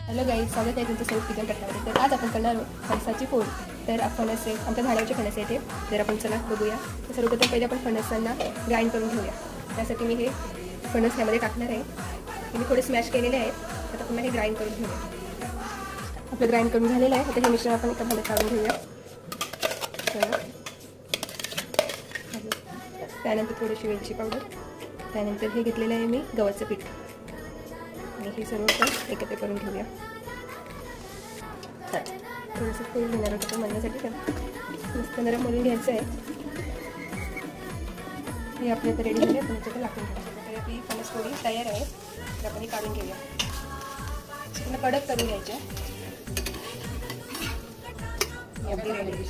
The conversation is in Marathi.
हॅलो गाईज, स्वागत आहे तुमचं सौथ किचन कट्ट्यामध्ये. तर आज आपण करणार आहोत फणसाची पोळी. तर फणस आहे, आमच्या झाडावरचे फणस आहे ते. तर आपण चला बघूया. तर सर्वप्रथम पहिले आपण फणसांना ग्राइंड करून घेऊया. त्यासाठी मी हे फणस ह्यामध्ये टाकणार आहे. मी थोडे स्मॅश केलेले आहेत. आता पुन्हा हे ग्राइंड करून घेऊया. आपलं ग्राइंड करून झालेलं आहे. आता हे मिश्रण आपण एका भांड्यात काढून घेऊया. त्यानंतर थोडीशी वेलची पावडर, त्यानंतर हे घेतलेलं आहे मी गव्हाचं पीठ, आणि हे सर्व आपण एकत्र करून घेऊया. थोडंसं तेल घेणार होतं मळण्यासाठी, मस्त नरम मळून घ्यायचं आहे. हे आपल्या तर रेडी झाले. आपण त्याच्यात टाकून घ्यायचं. तर ती फणस पोळी तयार आहे. तर आपण ही काढून घेऊया. पूर्ण कडक करून घ्यायच्या. अगदी रेडी.